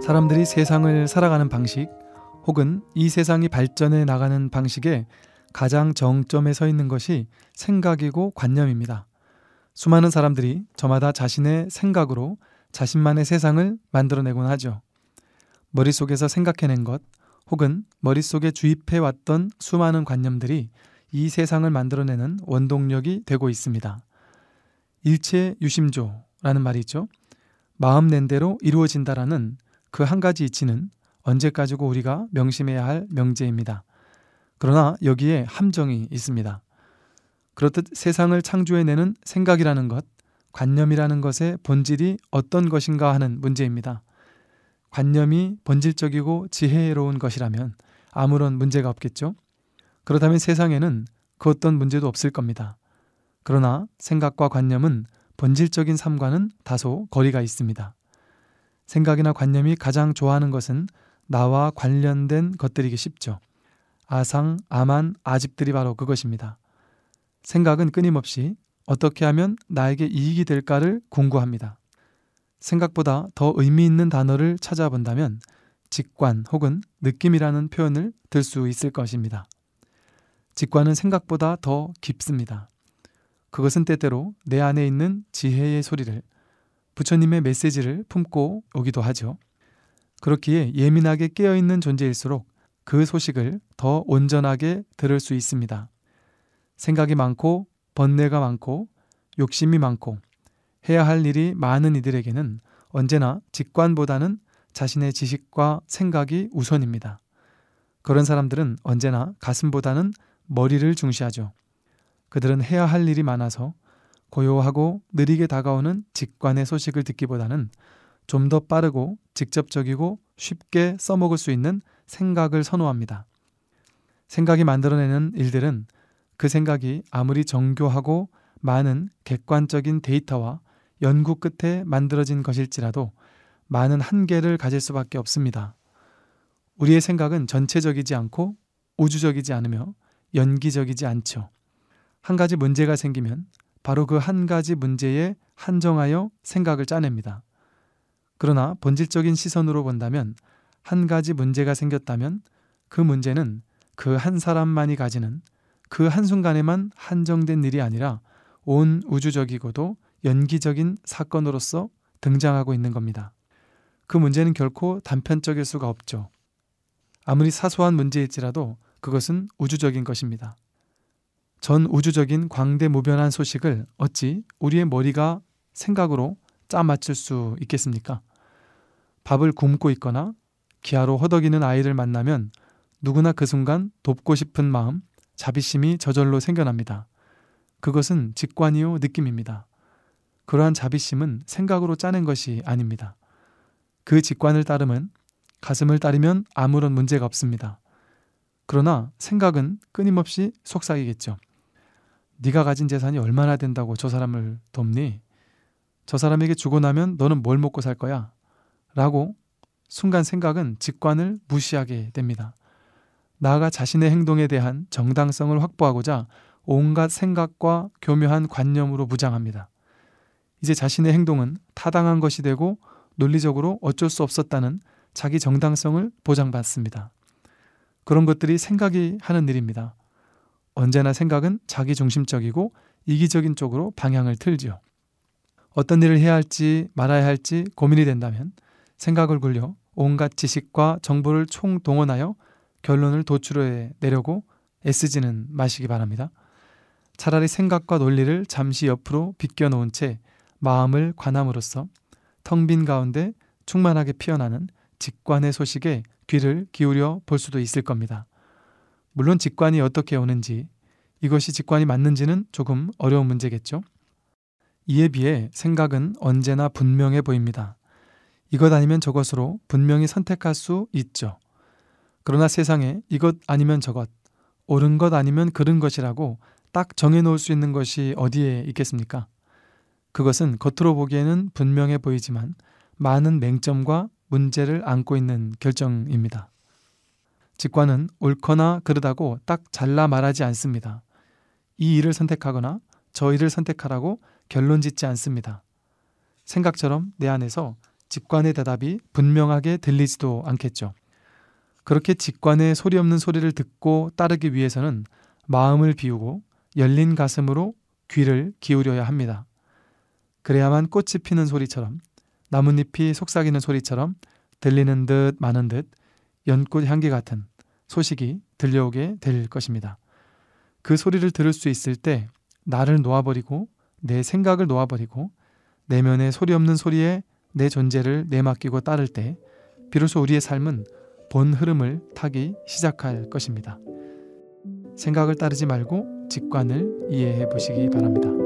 사람들이 세상을 살아가는 방식 혹은 이 세상이 발전해 나가는 방식의 가장 정점에 서 있는 것이 생각이고 관념입니다. 수많은 사람들이 저마다 자신의 생각으로 자신만의 세상을 만들어내곤 하죠. 머릿속에서 생각해낸 것 혹은 머릿속에 주입해왔던 수많은 관념들이 이 세상을 만들어내는 원동력이 되고 있습니다. 일체 유심조라는 말이 있죠. 마음 낸 대로 이루어진다라는 그 한 가지 이치는 언제까지고 우리가 명심해야 할 명제입니다. 그러나 여기에 함정이 있습니다. 그렇듯 세상을 창조해내는 생각이라는 것, 관념이라는 것의 본질이 어떤 것인가 하는 문제입니다. 관념이 본질적이고 지혜로운 것이라면 아무런 문제가 없겠죠. 그렇다면 세상에는 그 어떤 문제도 없을 겁니다. 그러나 생각과 관념은 본질적인 삶과는 다소 거리가 있습니다. 생각이나 관념이 가장 좋아하는 것은 나와 관련된 것들이기 쉽죠. 아상, 아만, 아집들이 바로 그것입니다. 생각은 끊임없이 어떻게 하면 나에게 이익이 될까를 궁구합니다. 생각보다 더 의미 있는 단어를 찾아본다면 직관 혹은 느낌이라는 표현을 들 수 있을 것입니다. 직관은 생각보다 더 깊습니다. 그것은 때때로 내 안에 있는 지혜의 소리를, 부처님의 메시지를 품고 오기도 하죠. 그렇기에 예민하게 깨어있는 존재일수록 그 소식을 더 온전하게 들을 수 있습니다. 생각이 많고 번뇌가 많고 욕심이 많고 해야 할 일이 많은 이들에게는 언제나 직관보다는 자신의 지식과 생각이 우선입니다. 그런 사람들은 언제나 가슴보다는 머리를 중시하죠. 그들은 해야 할 일이 많아서 고요하고 느리게 다가오는 직관의 소식을 듣기보다는 좀 더 빠르고 직접적이고 쉽게 써먹을 수 있는 생각을 선호합니다. 생각이 만들어내는 일들은 그 생각이 아무리 정교하고 많은 객관적인 데이터와 연구 끝에 만들어진 것일지라도 많은 한계를 가질 수밖에 없습니다. 우리의 생각은 전체적이지 않고 우주적이지 않으며 연기적이지 않죠. 한 가지 문제가 생기면 바로 그 한 가지 문제에 한정하여 생각을 짜냅니다. 그러나 본질적인 시선으로 본다면 한 가지 문제가 생겼다면 그 문제는 그 한 사람만이 가지는 그 한순간에만 한정된 일이 아니라 온 우주적이고도 연기적인 사건으로서 등장하고 있는 겁니다. 그 문제는 결코 단편적일 수가 없죠. 아무리 사소한 문제일지라도 그것은 우주적인 것입니다. 전 우주적인 광대무변한 소식을 어찌 우리의 머리가 생각으로 짜맞출 수 있겠습니까? 밥을 굶고 있거나 기아로 허덕이는 아이를 만나면 누구나 그 순간 돕고 싶은 마음, 자비심이 저절로 생겨납니다. 그것은 직관이요 느낌입니다. 그러한 자비심은 생각으로 짜낸 것이 아닙니다. 그 직관을 따르면, 가슴을 따르면 아무런 문제가 없습니다. 그러나 생각은 끊임없이 속삭이겠죠. 네가 가진 재산이 얼마나 된다고 저 사람을 돕니? 저 사람에게 주고 나면 너는 뭘 먹고 살 거야? 라고 순간 생각은 직관을 무시하게 됩니다. 나아가 자신의 행동에 대한 정당성을 확보하고자 온갖 생각과 교묘한 관념으로 무장합니다. 이제 자신의 행동은 타당한 것이 되고 논리적으로 어쩔 수 없었다는 자기 정당성을 보장받습니다. 그런 것들이 생각이 하는 일입니다. 언제나 생각은 자기중심적이고 이기적인 쪽으로 방향을 틀지요. 어떤 일을 해야 할지 말아야 할지 고민이 된다면 생각을 굴려 온갖 지식과 정보를 총동원하여 결론을 도출해내려고 애쓰지는 마시기 바랍니다. 차라리 생각과 논리를 잠시 옆으로 비껴놓은 채 마음을 관함으로써 텅 빈 가운데 충만하게 피어나는 직관의 소식에 귀를 기울여 볼 수도 있을 겁니다. 물론 직관이 어떻게 오는지, 이것이 직관이 맞는지는 조금 어려운 문제겠죠. 이에 비해 생각은 언제나 분명해 보입니다. 이것 아니면 저것으로 분명히 선택할 수 있죠. 그러나 세상에 이것 아니면 저것, 옳은 것 아니면 그른 것이라고 딱 정해놓을 수 있는 것이 어디에 있겠습니까? 그것은 겉으로 보기에는 분명해 보이지만 많은 맹점과 문제를 안고 있는 결정입니다. 직관은 옳거나 그르다고 딱 잘라 말하지 않습니다. 이 일을 선택하거나 저 일을 선택하라고 결론 짓지 않습니다. 생각처럼 내 안에서 직관의 대답이 분명하게 들리지도 않겠죠. 그렇게 직관의 소리 없는 소리를 듣고 따르기 위해서는 마음을 비우고 열린 가슴으로 귀를 기울여야 합니다. 그래야만 꽃이 피는 소리처럼, 나뭇잎이 속삭이는 소리처럼 들리는 듯 마는 듯 연꽃 향기 같은 소식이 들려오게 될 것입니다. 그 소리를 들을 수 있을 때 나를 놓아버리고 내 생각을 놓아버리고 내면의 소리 없는 소리에 내 존재를 내맡기고 따를 때 비로소 우리의 삶은 본 흐름을 타기 시작할 것입니다. 생각을 따르지 말고 직관을 이해해 보시기 바랍니다.